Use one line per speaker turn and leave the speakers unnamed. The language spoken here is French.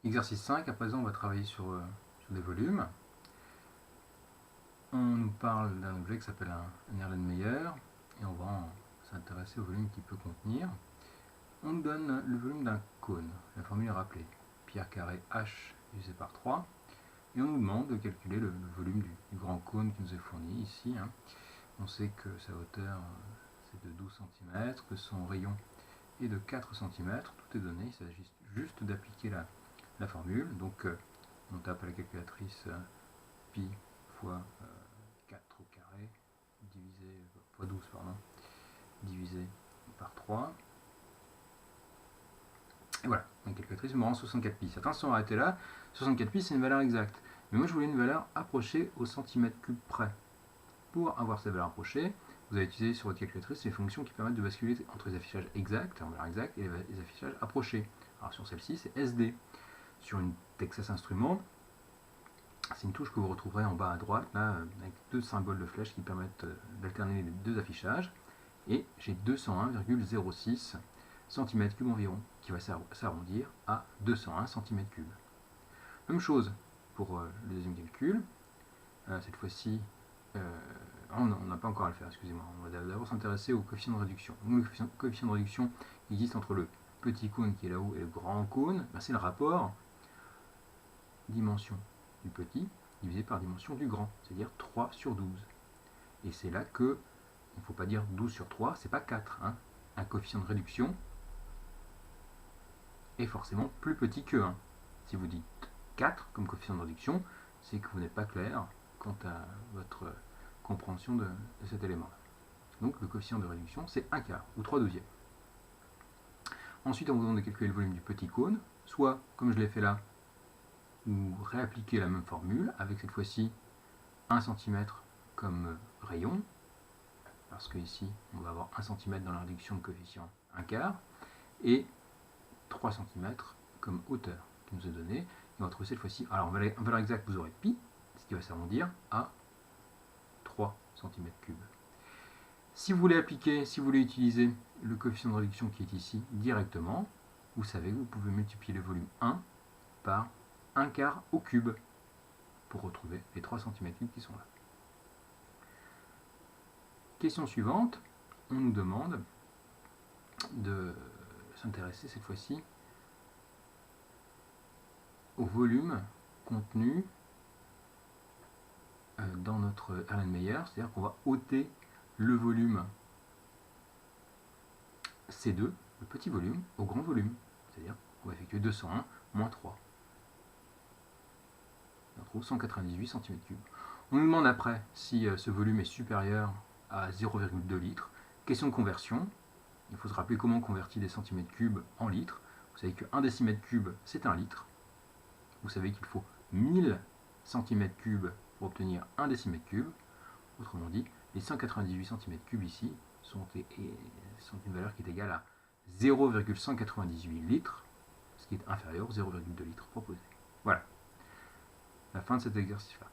Exercice 5, à présent on va travailler sur des volumes. On nous parle d'un objet qui s'appelle un Erlenmeyer et on va s'intéresser au volume qu'il peut contenir. On nous donne le volume d'un cône, la formule est rappelée, pi r carré h divisé par 3, et on nous demande de calculer le volume du grand cône qui nous est fourni ici. On sait que sa hauteur c'est de 12 cm, que son rayon est de 4 cm, tout est donné, il s'agit juste d'appliquer la formule. Donc on tape à la calculatrice pi fois 4 au carré divisé fois 12 pardon, divisé par 3. Et voilà, ma calculatrice me rend 64 pi. Certains se sont arrêtés là. 64 pi c'est une valeur exacte. Mais moi je voulais une valeur approchée au centimètre cube près. Pour avoir cette valeur approchée, vous allez utiliser sur votre calculatrice les fonctions qui permettent de basculer entre les affichages exacts, en valeur exacte, et les affichages approchés. Alors sur celle-ci, c'est SD. Sur une Texas Instruments, c'est une touche que vous retrouverez en bas à droite, là, avec deux symboles de flèche qui permettent d'alterner les deux affichages. Et j'ai 201,06 cm3 environ, qui va s'arrondir à 201 cm3. Même chose pour le deuxième calcul. Cette fois-ci, on n'a pas encore à le faire, excusez-moi. On va d'abord s'intéresser au coefficient de réduction. Donc, le coefficient de réduction qui existe entre le petit cône qui est là-haut et le grand cône, c'est le rapport dimension du petit divisé par dimension du grand, c'est-à-dire 3 sur 12. Et c'est là que, il ne faut pas dire 12 sur 3, c'est pas 4. Un coefficient de réduction est forcément plus petit que 1. Si vous dites 4 comme coefficient de réduction, c'est que vous n'êtes pas clair quant à votre compréhension de cet élément-là. Donc le coefficient de réduction, c'est 1 quart, ou 3/12. Ensuite, on vous demande de calculer le volume du petit cône, soit, comme je l'ai fait là, ou réappliquer la même formule, avec cette fois-ci 1 cm comme rayon, parce que ici, on va avoir 1 cm dans la réduction de coefficient 1 quart, et 3 cm comme hauteur qui nous est donnée. Et on va trouver cette fois-ci, alors en valeur exacte, vous aurez pi, ce qui va s'arrondir à 3 cm3. Si vous voulez appliquer, si vous voulez utiliser le coefficient de réduction qui est ici directement, vous savez que vous pouvez multiplier le volume 1 par 1 quart au cube pour retrouver les 3 cm3 qui sont là. Question suivante, on nous demande de s'intéresser cette fois-ci au volume contenu dans notre Erlenmeyer, c'est-à-dire qu'on va ôter le volume C2, le petit volume, au grand volume, c'est-à-dire qu'on va effectuer 201 moins 3. On trouve 198 cm3. On nous demande après si ce volume est supérieur à 0,2 litres. Question de conversion. Il faut se rappeler comment on convertit des centimètres cubes en litres. Vous savez qu'un décimètre cube, c'est 1 litre. Vous savez qu'il faut 1000 cm3 pour obtenir 1 décimètre cube. Autrement dit, les 198 cm3 ici sont une valeur qui est égale à 0,198 litres, ce qui est inférieur aux 0,2 litres proposés. Voilà, la fin de cet exercice-là.